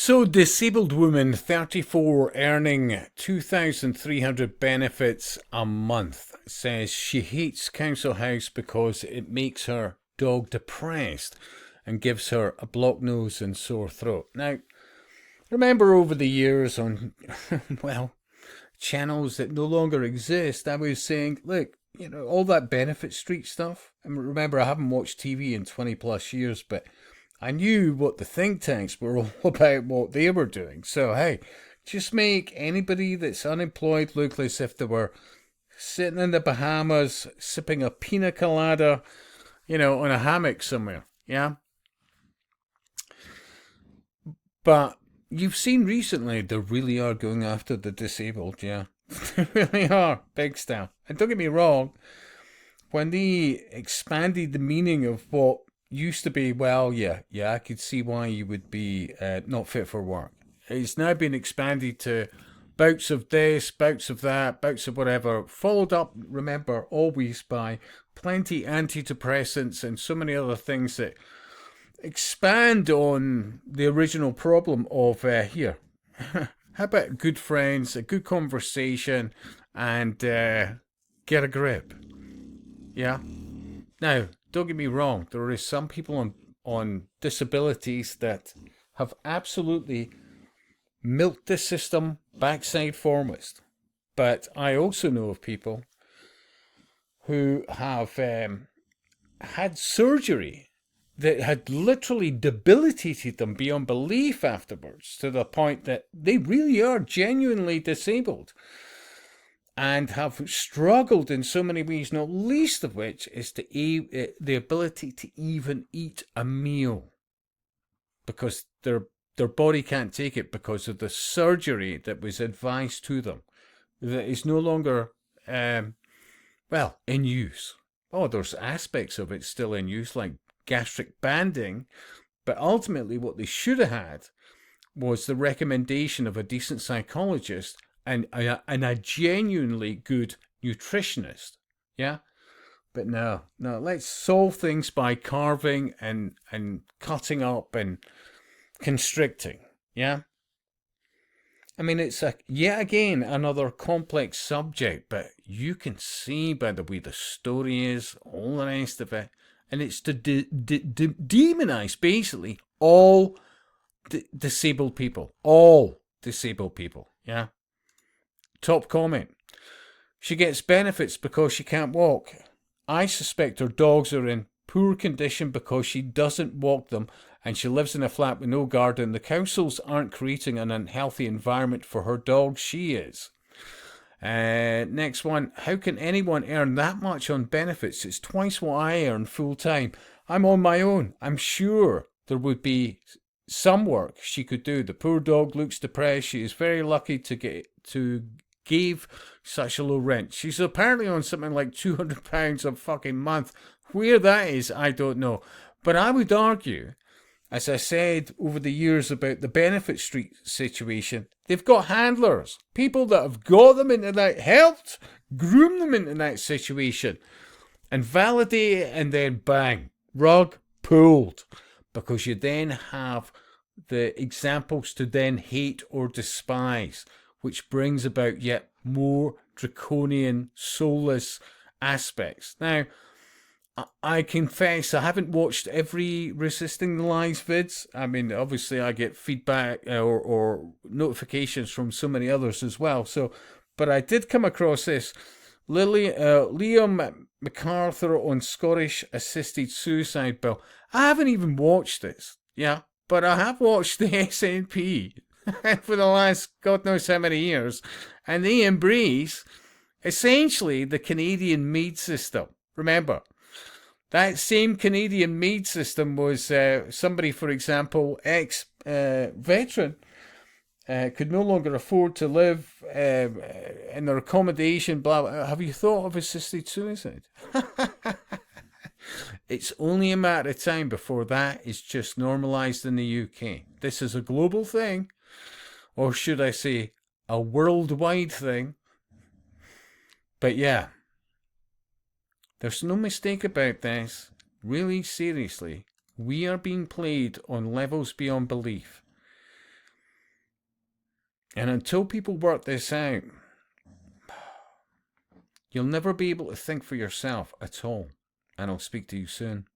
So, disabled woman 34 earning 2,300 benefits a month says she hates council house because it makes her dog depressed and gives her a blocked nose and sore throat. Now, remember over the years on, well, channels that no longer exist, I was saying, look, all that benefit street stuff. And remember, I haven't watched TV in 20 plus years, but I knew what the think tanks were all about, what they were doing. So, hey, just make anybody that's unemployed look as if they were sitting in the Bahamas, sipping a pina colada, on a hammock somewhere. Yeah? But you've seen recently they really are going after the disabled, yeah. They really are, big style. And don't get me wrong, when they expanded the meaning of what used to be, well, yeah, I could see why you would be not fit for work. It's now been expanded to bouts of this, bouts of that, bouts of whatever, followed up, remember, always by plenty antidepressants and so many other things that expand on the original problem of here. How about good friends, a good conversation, and get a grip? Yeah? Now, don't get me wrong, there are some people on disabilities that have absolutely milked the system backside foremost. But I also know of people who have had surgery that had literally debilitated them beyond belief afterwards, to the point that they really are genuinely disabled and have struggled in so many ways, not least of which is the ability to even eat a meal, because their body can't take it because of the surgery that was advised to them, that is no longer in use. Oh, there's aspects of it still in use, like gastric banding, but ultimately what they should have had was the recommendation of a decent psychologist and a genuinely good nutritionist. Yeah? But no, let's solve things by carving and cutting up and constricting. Yeah? I mean, it's yet again another complex subject, but you can see by the way the story is, all the rest of it, and it's to demonize basically all disabled people. All disabled people. Yeah? Top comment. She gets benefits because she can't walk. I suspect her dogs are in poor condition because she doesn't walk them and she lives in a flat with no garden. The councils aren't creating an unhealthy environment for her dogs. She is. Next one. How can anyone earn that much on benefits? It's twice what I earn full time. I'm on my own. I'm sure there would be some work she could do. The poor dog looks depressed. She is very lucky to give such a low rent. She's apparently on something like £200 a fucking month. Where that is, I don't know. But I would argue, as I said over the years about the benefit street situation, they've got handlers, people that have got them into that, helped groom them into that situation, and validate it, and then bang, rug pulled, because you then have the examples to then hate or despise, which brings about yet more draconian, soulless aspects. Now, I confess I haven't watched every Resisting the Lies vids. I mean, obviously I get feedback or notifications from so many others as well. So, but I did come across this. Liam MacArthur on Scottish assisted suicide bill. I haven't even watched this, yeah, but I have watched the SNP for the last God knows how many years, and they embrace essentially the Canadian mead system. Remember, that same Canadian mead system was somebody, for example, ex-veteran, could no longer afford to live in their accommodation, blah, blah. Have you thought of assisted suicide? It's only a matter of time before that is just normalised in the UK. This is a global thing, or should I say, a worldwide thing. But yeah, there's no mistake about this. Really, seriously, we are being played on levels beyond belief. And until people work this out, you'll never be able to think for yourself at all. And I'll speak to you soon.